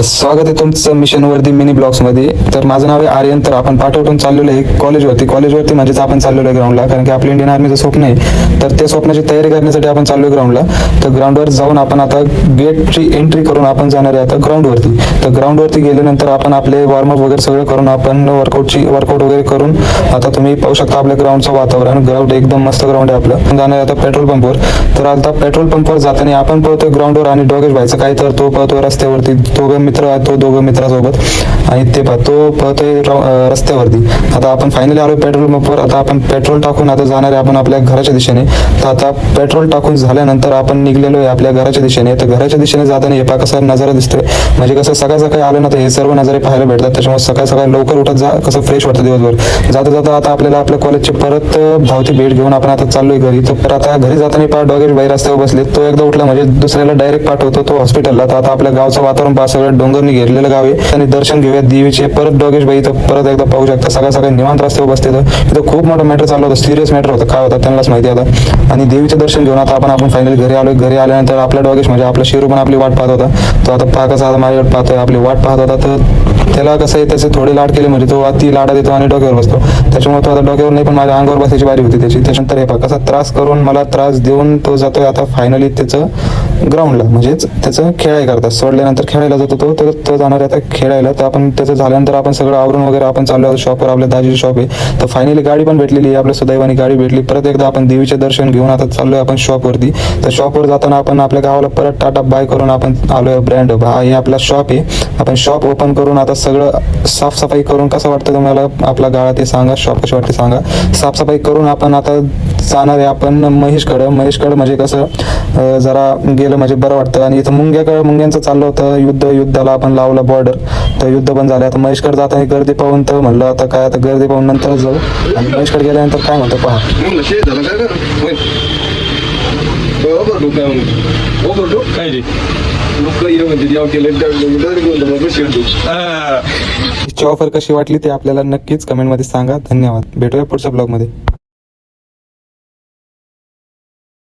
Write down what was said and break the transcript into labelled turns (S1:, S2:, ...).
S1: स्वागत आहे तुमचं मिशनवरती मिनी ब्लॉग्स मध्ये. तर माझं नाव आहे आर्यन. तर आपण पाठवून चाललेलो आहे कॉलेजवरती म्हणजेच आपण चाललेलो आहे ग्राउंडला, कारण की आपलं इंडियन आर्मीचं स्वप्न आहे. तर त्या स्वप्नाची तयारी करण्यासाठी आपण चाललोय ग्राउंडला. तर ग्राउंडवर जाऊन आपण आता गेटची एंट्री करून आपण जाणार आहे आता ग्राउंडवरती. तर ग्राउंडवरती गेल्यानंतर आपण आपले वॉर्मअप वगैरे सगळं करून आपण वर्कआउट वगैरे करून आता तुम्ही पाहू शकता आपल्या ग्राउंडचं वातावरण. ग्राउंड एकदम मस्त ग्राउंड आहे आपलं. जाणार आता पेट्रोल पंपवर. तर आता पेट्रोल पंपवर जाताना आपण पळतोय ग्राउंडवर आणि डोगेश व्हायचं काय, तर तो पळतोय रस्त्यावरती. दोघं मित्र आहेत, तो दोघं मित्रासोबत आणि ते तो पळतोय रस्त्यावरती. आता आपण फायनली आलोय पेट्रोल पंपवर. आता आपण पेट्रोल टाकून आता जाणार आहे आपण आपल्या घराच्या दिशेने. तर आता पेट्रोल टाकून झाल्यानंतर आपण निघलेलो आहे आपल्या घराच्या दिशेने. तर घराच्या दिशेने जाताना हे पहा कसा नजारा दिसतोय. म्हणजे कसं सकाळ सकाळी आलो ना तर हे सर्व नजारे पाहायला भेटतात. त्याच्यामुळे सकाळ सकाळी लवकर उठत जा, कसं फ्रेश वाटतं दिवसभर. जाता जाता आता आपल्याला आपल्या कॉलेजची परत धावती भेट घेऊन आपण आता चाललोय घरी. तर आता घरी जाताना पहा डोगेश बाई रस्त्यावर बसले. तो एकदा उठला म्हणजे दुसऱ्याला डायरेक्ट पाठवतो तो हॉस्पिटलला. तर आता आपल्या गावचं वातावरण पहा, सगळं डोंगरनी घेरलेलं गाव आहे. आणि दर्शन घेऊया देवीचे. परत डोगेश बाई तर परत एकदा पाहू शकता सकाळ सकाळी निवांत रस्त्यावर बसते. तर इथं खूप मोठं मॅटर चाललं होतं, सिरियस मॅटर होतं. काय होतं त्यांनाच माहिती आता. आणि देवीचे दर्शन घेऊन आता आपण फायनली घरी आलोय. घरी आल्यानंतर आपला डोगेश म्हणजे आपला शिरू पण आपली वाट पाहत होता. तो आता पहा कसा आता माझ्याकडे पाहतोय, आपली वाट पाहत होता. तर त्याला कसं आहे त्याचे थोडे लाड केले म्हणजे तो अति लाडा देतो आणि डोक्यावर बसतो. त्याच्यामुळे तो आता डोक्यावर नाही पण माझ्या अंगावर बसायची बारी होती त्याची. त्याच्यानंतर हे पहा कसा त्रास करून मला त्रास देऊन तो जातोय आता फायनली त्याचं ग्राउंडला, म्हणजेच त्याचं खेळाय करतात. सोडल्यानंतर खेळायला जातो तो. तर तो जाणार आहे आता खेळायला. तर आपण त्याचं झाल्यानंतर आपण सगळं आवरून वगैरे आपण चाललो शॉपवर. आपल्या दाजीची शॉप आहे. तर फायनली गाडी पण भेटलेली आहे, आपल्या सुदैवानी गाडी भेटली. परत एकदा आपण देवीचे दर्शन घेऊन आता चाललोय आपण शॉपवरती. तर शॉपवर जाताना आपण आपल्या गावाला परत टाटा बाय करून आपण आलोय ब्रँड. हे आपला शॉप आहे. आपण शॉप ओपन करून आता सगळं साफसफाई करून कसं वाटतं तुम्हाला आपला गाळा ते सांगा, शॉप कशी वाटते सांगा. साफसफाई करून आपण आता जाणार आहे आपण महेशकडं म्हणजे कसं जरा गेलं म्हणजे बरं वाटतं. आणि इथं मुंग्यांचं चाललं होतं युद्धाला आपण लावलं बॉर्डर. तर युद्ध पण झालं. आता महेशकडे जाताना गर्दी पाहून तर म्हणलं आता काय, आता गर्दी पाहून नंतर जाऊ. आणि महेशकडे गेल्यानंतर काय म्हणतो पहा. ऑफर कशी वाटली ते आपल्याला नक्कीच कमेंटमध्ये सांगा. धन्यवाद. भेटूया पुढच्या ब्लॉगमध्ये.